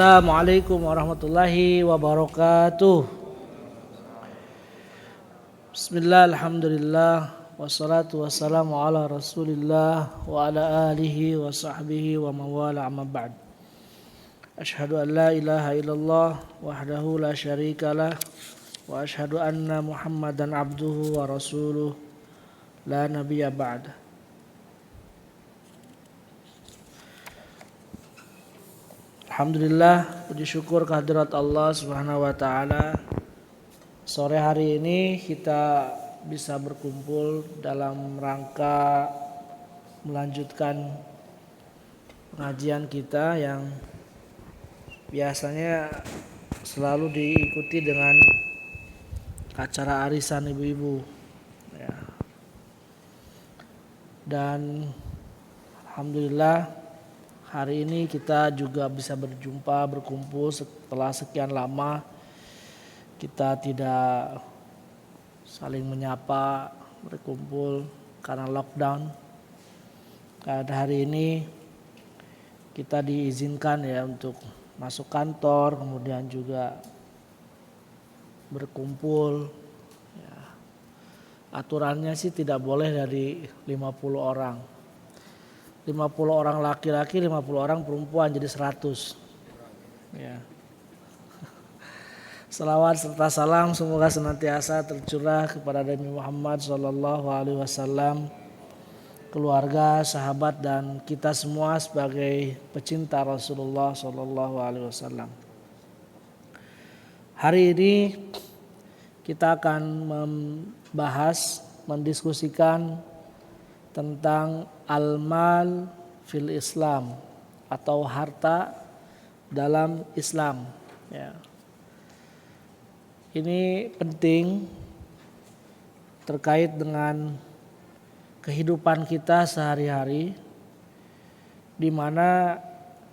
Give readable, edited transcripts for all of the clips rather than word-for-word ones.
Assalamualaikum warahmatullahi wabarakatuh. Bismillah, alhamdulillah, wassalatu wassalamu ala rasulillah wa ala alihi wa sahbihi wa mawala amma ba'd. Ashhadu an la ilaha illallah wahdahu la syarika lah wa ashhadu anna muhammadan abduhu wa rasuluh la nabiyya ba'da. Alhamdulillah, puji syukur kehadirat Allah Subhanahu wa taala. Sore hari ini kita bisa berkumpul dalam rangka melanjutkan pengajian kita yang biasanya selalu diikuti dengan acara arisan ibu-ibu ya. Dan alhamdulillah hari ini kita juga bisa berkumpul setelah sekian lama kita tidak saling menyapa, berkumpul karena lockdown. Dan hari ini kita diizinkan ya untuk masuk kantor, kemudian juga berkumpul. Ya. Aturannya sih tidak boleh dari 50 orang. 50 orang laki-laki, 50 orang perempuan, jadi 100. Ya. Salawat serta salam semoga senantiasa tercurah kepada Nabi Muhammad SAW, keluarga, sahabat dan kita semua sebagai pecinta Rasulullah SAW. Hari ini kita akan mendiskusikan tentang al-mal fil Islam atau harta dalam Islam ya. Ini penting terkait dengan kehidupan kita sehari-hari, di mana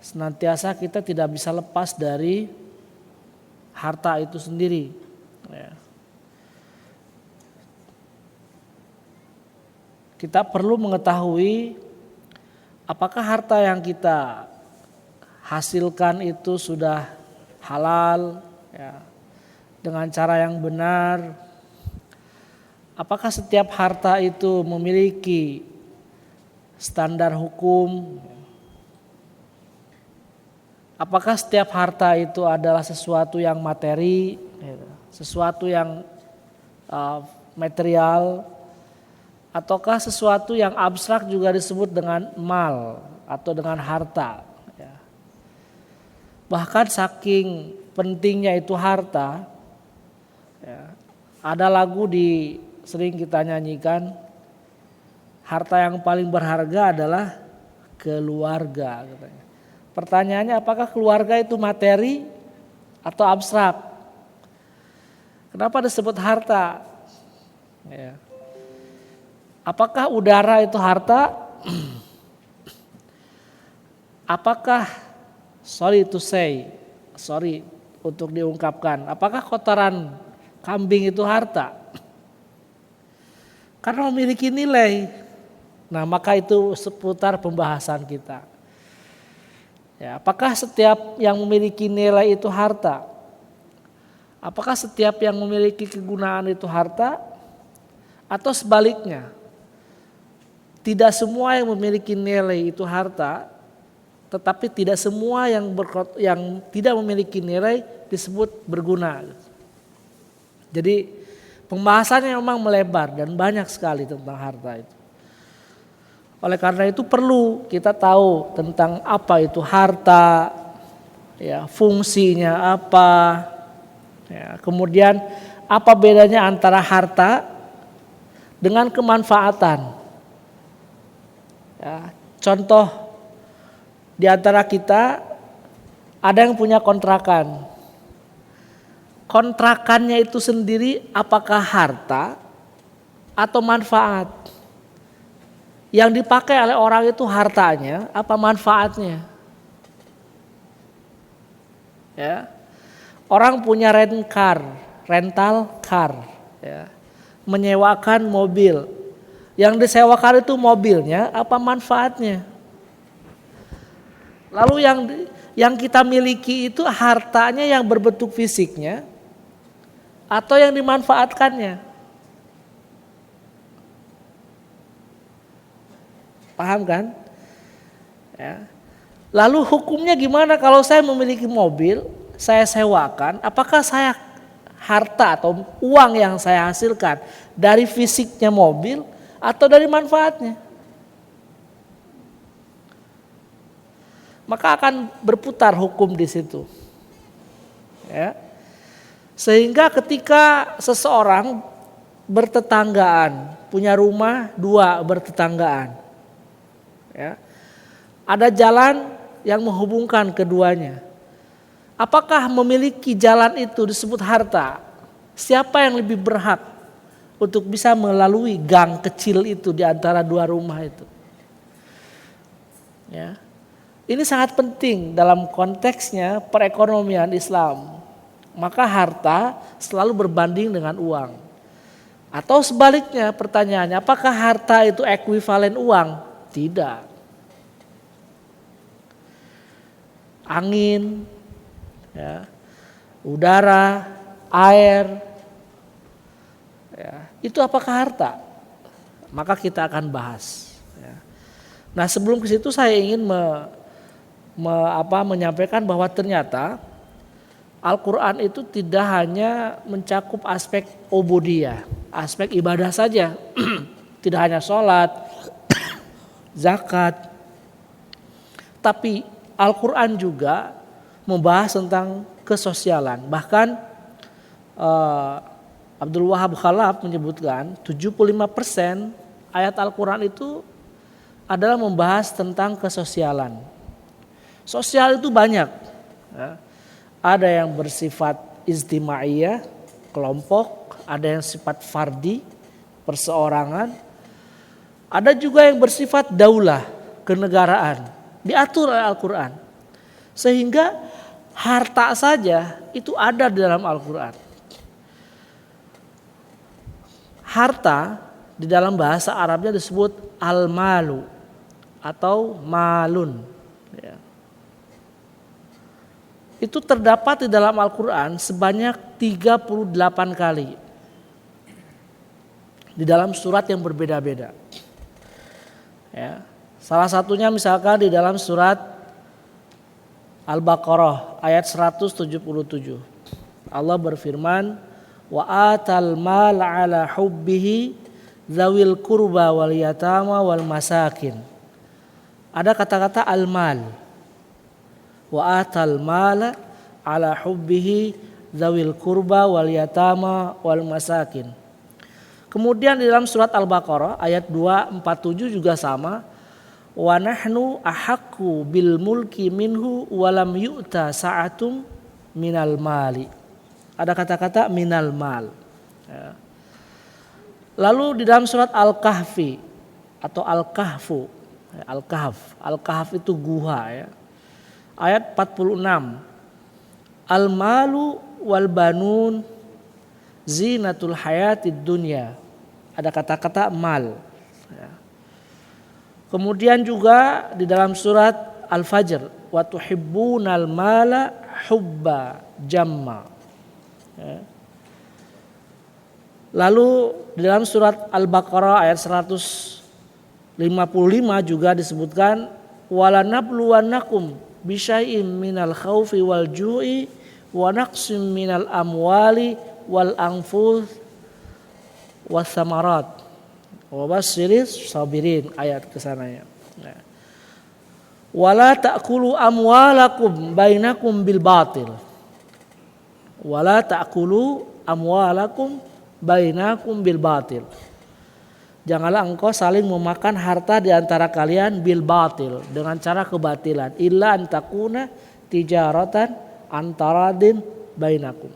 senantiasa kita tidak bisa lepas dari harta itu sendiri ya. Kita perlu mengetahui apakah harta yang kita hasilkan itu sudah halal ya, dengan cara yang benar. Apakah setiap harta itu memiliki standar hukum? Apakah setiap harta itu adalah sesuatu yang materi, sesuatu yang material, ataukah sesuatu yang abstrak juga disebut dengan mal atau dengan harta ya. Bahkan saking pentingnya itu harta ya, ada lagu sering kita nyanyikan, harta yang paling berharga adalah keluarga katanya. Pertanyaannya, apakah keluarga itu materi atau abstrak? Kenapa disebut harta ya? Apakah udara itu harta? Apakah, sorry untuk diungkapkan, apakah kotoran kambing itu harta? Karena memiliki nilai. Nah, maka itu seputar pembahasan kita. Ya, apakah setiap yang memiliki nilai itu harta? Apakah setiap yang memiliki kegunaan itu harta? Atau sebaliknya? Tidak semua yang memiliki nilai itu harta, tetapi tidak semua yang tidak memiliki nilai disebut berguna. Jadi pembahasannya memang melebar dan banyak sekali tentang harta itu. Oleh karena itu perlu kita tahu tentang apa itu harta, ya, fungsinya apa, ya, kemudian apa bedanya antara harta dengan kemanfaatan. Ya, contoh di antara kita ada yang punya kontrakan. Kontrakannya itu sendiri apakah harta atau manfaat? Yang dipakai oleh orang itu hartanya apa manfaatnya? Ya. Orang punya rental car ya. Menyewakan mobil. Yang disewakan itu mobilnya apa manfaatnya? Lalu yang kita miliki itu hartanya yang berbentuk fisiknya atau yang dimanfaatkannya. Paham kan? Ya. Lalu hukumnya gimana kalau saya memiliki mobil, saya sewakan, apakah saya harta atau uang yang saya hasilkan dari fisiknya mobil atau dari manfaatnya? Maka akan berputar hukum di situ. Ya. Sehingga ketika seseorang bertetanggaan, punya rumah 2 bertetanggaan, ya, ada jalan yang menghubungkan keduanya. Apakah memiliki jalan itu disebut harta? Siapa yang lebih berhak untuk bisa melalui gang kecil itu di antara 2 rumah itu? Ya. Ini sangat penting dalam konteksnya perekonomian Islam. Maka harta selalu berbanding dengan uang. Atau sebaliknya pertanyaannya, apakah harta itu ekuivalen uang? Tidak. Angin, ya, udara, air, ya, itu apakah harta? Maka kita akan bahas. Ya. Nah sebelum ke situ saya ingin menyampaikan bahwa ternyata Al-Quran itu tidak hanya mencakup aspek ubudiyah, aspek ibadah saja, tidak hanya sholat, zakat, tapi Al-Quran juga membahas tentang kesosialan. Bahkan Abdul Wahab Khalaf menyebutkan 75% ayat Al-Quran itu adalah membahas tentang kesosialan. Sosial itu banyak. Ya. Ada yang bersifat ijtimaiyah, kelompok, ada yang sifat fardi, perseorangan. Ada juga yang bersifat daulah, kenegaraan, diatur oleh Al-Quran. Sehingga harta saja itu ada di dalam Al-Quran. Harta di dalam bahasa Arabnya disebut al-malu atau malun. Ya. Itu terdapat di dalam Al-Quran sebanyak 38 kali. Di dalam surat yang berbeda-beda. Ya. Salah satunya misalkan di dalam surat Al-Baqarah ayat 177. Allah berfirman, wa atal mal ala hubbihi zawil kurba wal yatama wal masakin. Ada kata-kata al-mal. Wa atal mala ala hubbihi zawil kurba wal yatama wal masakin. Kemudian di dalam surat Al-Baqarah ayat 247 juga sama. Wa nahnu ahaqqu bil mulki minhu walam yu'ta sa'atum minal mali. Ada kata-kata minal mal. Ya. Lalu di dalam surat Al-Kahfi atau Al-Kahfu, Al-Kahf, Al-Kahf itu guha ya. Ayat 46. Al-malu wal banun zinatul hayatid dunya. Ada kata-kata mal. Ya. Kemudian juga di dalam surat Al-Fajr, wa tuhibbunal mala hubba jamma. Ya. Lalu di dalam surat Al-Baqarah ayat 155 juga disebutkan wala nabluwannakum bisyai'im minal khaufi wal ju'i wa naqsim minal amwali wal anfus was samarat wa basyiris sabirin, ayat kesana ya. Wala ta'kulu amwalakum bainakum bil batil. Wala ta'kulu amwalakum bainakum bil batil. Janganlah engkau saling memakan harta di antara kalian bil batil, dengan cara kebatilan. Illa antakuna tijaratan antaradin bainakum.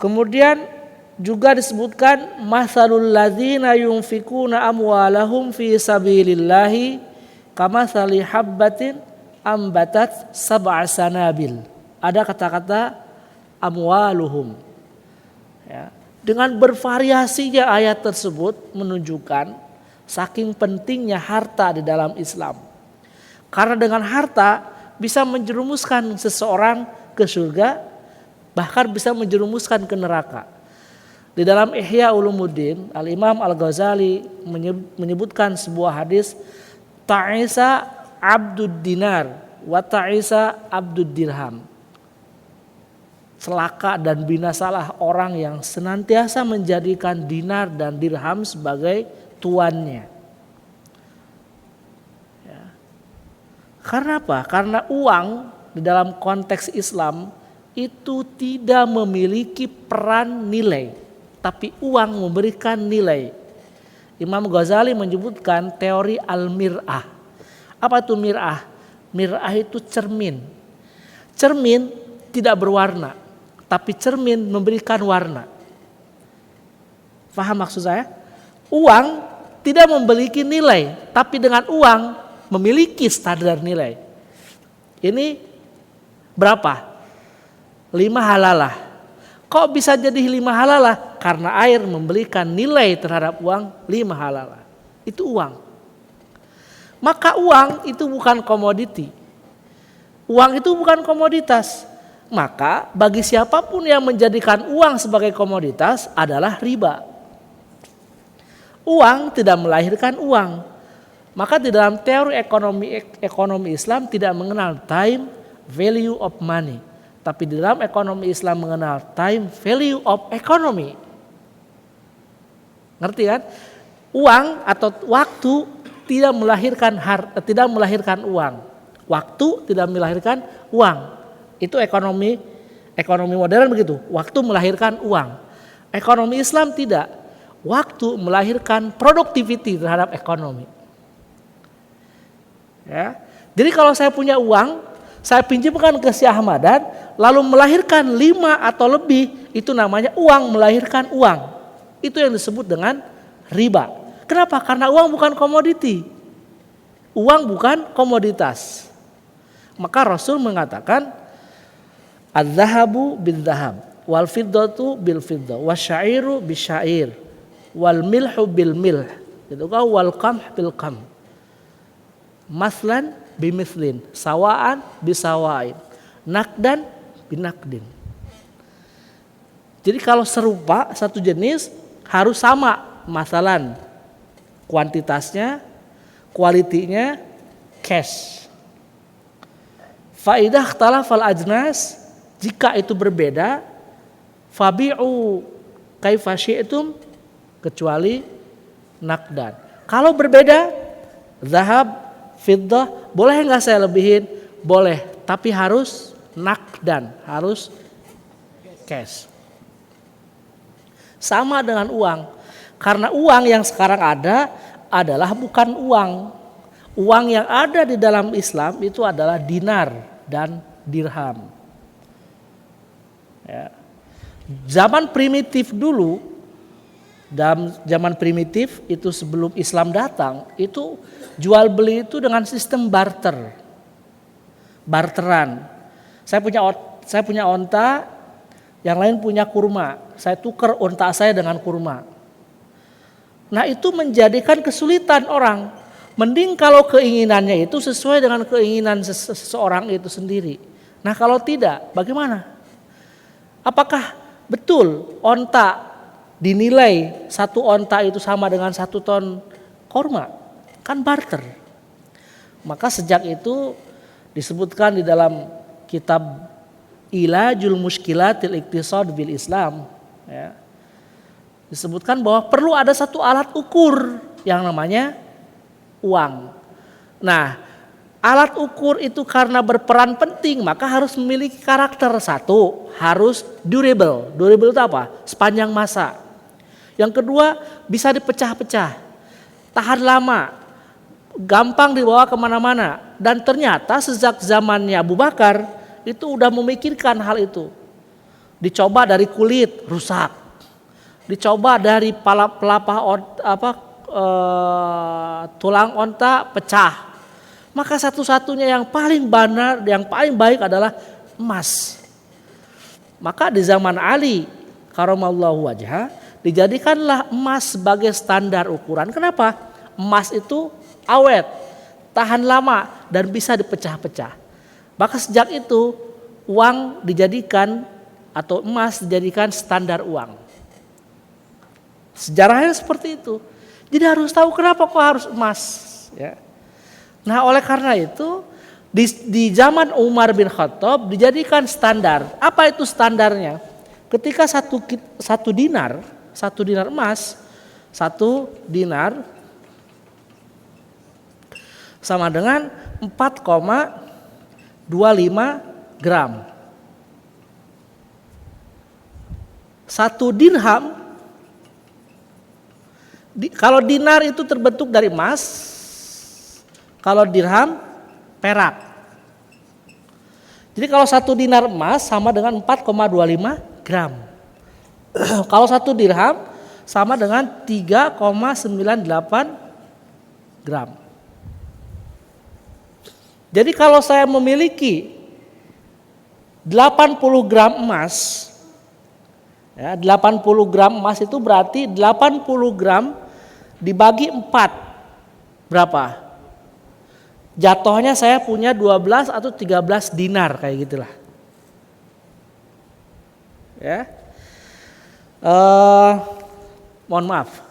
Kemudian juga disebutkan masalul ladzina yunfikuna amwalahum fi sabilillahi kamatsali habbatin ambatat sab'a sanabil. Ada kata-kata amwaluhum. Ya. Dengan bervariasinya ayat tersebut menunjukkan saking pentingnya harta di dalam Islam. Karena dengan harta bisa menjerumuskan seseorang ke surga, bahkan bisa menjerumuskan ke neraka. Di dalam Ihya Ulumuddin, Al-Imam Al-Ghazali menyebutkan sebuah hadis, ta'isa abdud dinar wa ta'isa abdud dirham. Celaka dan binasalah orang yang senantiasa menjadikan dinar dan dirham sebagai tuannya. Ya. Karena apa? Karena uang di dalam konteks Islam itu tidak memiliki peran nilai, tapi uang memberikan nilai. Imam Ghazali menyebutkan teori al-mir'ah. Apa itu mir'ah? Mir'ah itu cermin. Cermin tidak berwarna, tapi cermin memberikan warna. Paham maksud saya? Uang tidak memiliki nilai, tapi dengan uang memiliki standar nilai. Ini berapa? 5 halalah. Kok bisa jadi 5 halalah? Karena air memberikan nilai terhadap uang 5 halalah. Itu uang. Maka uang itu bukan komoditi. Uang itu bukan komoditas. Maka bagi siapapun yang menjadikan uang sebagai komoditas adalah riba. Uang tidak melahirkan uang. Maka di dalam teori ekonomi Islam tidak mengenal time value of money. Tapi di dalam ekonomi Islam mengenal time value of economy. Ngerti kan? Uang atau waktu tidak melahirkan uang. Waktu tidak melahirkan uang. Itu ekonomi modern begitu. Waktu melahirkan uang. Ekonomi Islam tidak. Waktu melahirkan productivity terhadap ekonomi. Ya. Jadi kalau saya punya uang, saya pinjamkan ke Syekh Ahmadan, lalu melahirkan 5 atau lebih, itu namanya uang melahirkan uang. Itu yang disebut dengan riba. Kenapa? Karena uang bukan komoditi. Uang bukan komoditas. Maka Rasul mengatakan, adz-dzahabu bil-dzahab, wal fiddatu bil-fiddah, wasyairu bisyair, wal milhu bil-milh, gitu kan, wal qamh bil-qamh. Maslan bimislin, sawaan bisawain, nakdan binakdin. Jadi kalau serupa satu jenis harus sama, masalan kuantitasnya, kualitinya, cash. Faidah talafal ajnas, jika itu berbeda, fabi'u kaifa syi'tum, kecuali nakdan. Kalau berbeda, zahab, fiddah, boleh nggak saya lebihin? Boleh, tapi harus nakdan, harus cash. Sama dengan uang, karena uang yang sekarang ada adalah bukan uang. Uang yang ada di dalam Islam itu adalah dinar dan dirham. Ya. Zaman primitif dulu, dalam zaman primitif itu sebelum Islam datang, itu jual beli itu dengan sistem barteran. Saya punya onta, yang lain punya kurma. Saya tukar onta saya dengan kurma. Nah itu menjadikan kesulitan orang. Mending kalau keinginannya itu sesuai dengan keinginan seseorang itu sendiri. Nah kalau tidak, bagaimana? Apakah betul onta dinilai satu onta itu sama dengan 1 ton kurma? Kan barter. Maka sejak itu disebutkan di dalam kitab Ilajul Mushkilatil Iqtisad bil Islam, ya, disebutkan bahwa perlu ada satu alat ukur yang namanya uang. Nah, alat ukur itu karena berperan penting maka harus memiliki karakter. Satu, harus durable. Durable itu apa? Sepanjang masa. Yang kedua, bisa dipecah-pecah, tahan lama, gampang dibawa kemana-mana. Dan ternyata sejak zamannya Abu Bakar itu udah memikirkan hal itu. Dicoba dari kulit, rusak. Dicoba dari tulang onta, pecah. Maka satu-satunya yang paling benar, yang paling baik adalah emas. Maka di zaman Ali karamallahu wajhah dijadikanlah emas sebagai standar ukuran. Kenapa? Emas itu awet, tahan lama dan bisa dipecah-pecah. Maka sejak itu uang dijadikan atau emas dijadikan standar uang. Sejarahnya seperti itu. Jadi harus tahu kenapa kok harus emas. Ya. Nah oleh karena itu di zaman Umar bin Khattab dijadikan standar. Apa itu standarnya? Ketika satu dinar emas, 1 dinar sama dengan 4,25 gram. 1 dirham, kalau dinar itu terbentuk dari emas, kalau dirham perak. Jadi kalau 1 dinar emas sama dengan 4,25 gram. Kalau 1 dirham sama dengan 3,98 gram. Jadi kalau saya memiliki 80 gram emas, ya, 80 gram emas itu berarti 80 gram dibagi 4 berapa? Jatuhnya saya punya 12 atau 13 dinar kayak gitulah. Ya. Mohon maaf.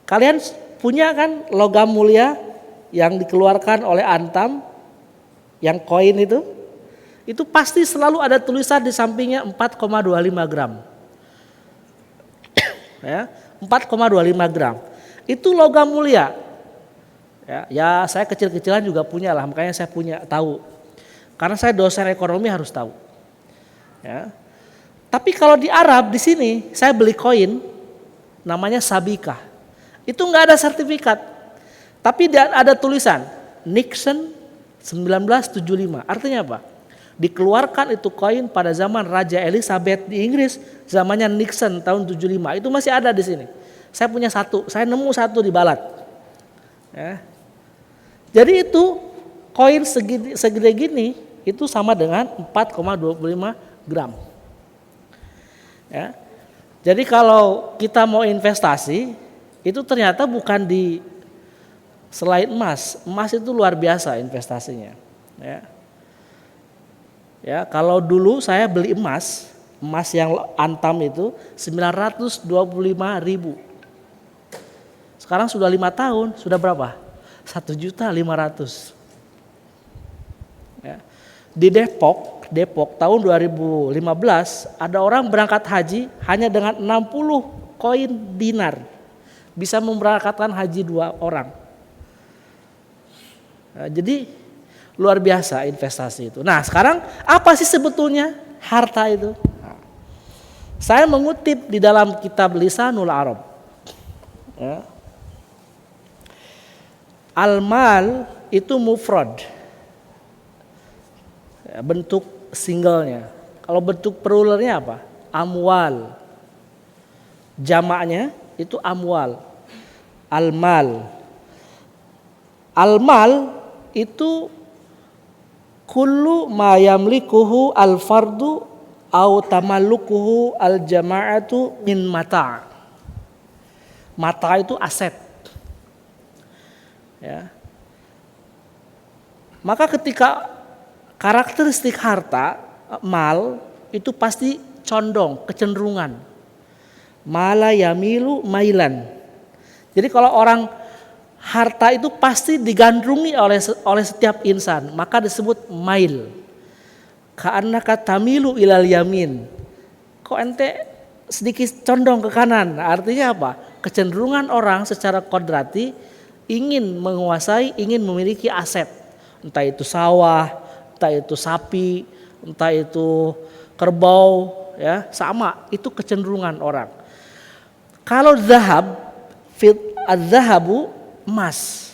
Kalian punya kan logam mulia yang dikeluarkan oleh Antam, yang koin itu pasti selalu ada tulisan di sampingnya 4,25 gram. Ya, 4,25 gram. Itu logam mulia. Ya saya kecil-kecilan juga punya lah, makanya saya punya tahu. Karena saya dosen ekonomi harus tahu. Ya. Tapi kalau di Arab di sini saya beli koin namanya sabika. Itu nggak ada sertifikat. Tapi ada tulisan Nixon 1975. Artinya apa? Dikeluarkan itu koin pada zaman Raja Elizabeth di Inggris, zamannya Nixon tahun 75. Itu masih ada di sini. Saya punya satu, saya nemu satu di Balat. Ya. Jadi itu koin segede gini itu sama dengan 4,25 gram. Ya. Jadi kalau kita mau investasi itu ternyata bukan di selain emas. Emas itu luar biasa investasinya. Ya. Ya, kalau dulu saya beli emas yang Antam itu 925.000. Sekarang sudah 5 tahun, sudah berapa? 1.500.000. Ya. Di Depok tahun 2015 ada orang berangkat haji hanya dengan 60 koin dinar bisa memberangkatkan haji 2 orang. Nah, jadi luar biasa investasi itu. Nah sekarang apa sih sebetulnya harta itu? Nah, saya mengutip di dalam kitab Lisanul Arab. Ya. Al-mal itu mufrad, ya, bentuk singlenya. Kalau bentuk pluralnya apa? Amwal. Jamaknya itu amwal. Al-mal. Al-mal itu kullu ma yamlikuhu al-fardu au tamallukuhu al-jama'atu min mata'. Mata itu aset. Ya. Maka ketika karakteristik harta, mal itu pasti condong, kecenderungan. Mala yamilu mailan. Jadi kalau orang harta itu pasti digandrungi oleh setiap insan, maka disebut mail. Ka'annaka tamilu ilal yamin. Kok ente sedikit condong ke kanan? Artinya apa? Kecenderungan orang secara kodrati ingin menguasai, ingin memiliki aset. Entah itu sawah, entah itu sapi, entah itu kerbau, ya, sama, itu kecenderungan orang. Kalau zahabu emas.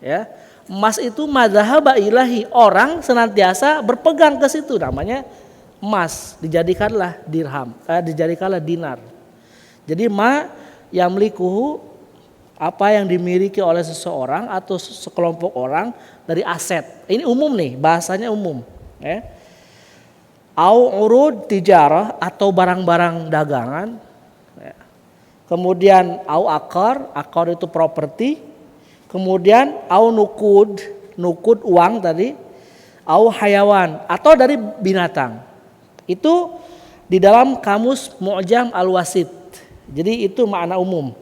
Ya. Emas itu madzhaba ilahi, orang senantiasa berpegang ke situ, namanya emas, dijadikanlah dijadikanlah dinar. Jadi ma yamlikuhu, apa yang dimiliki oleh seseorang atau sekelompok orang dari aset. Ini umum nih, bahasanya umum. Ya. Au urud tijarah, atau barang-barang dagangan. Ya. Kemudian au akar itu properti. Kemudian au nukud uang tadi. au hayawan atau dari binatang. Itu di dalam kamus Mu'jam Al-Wasit. Jadi itu makna umum.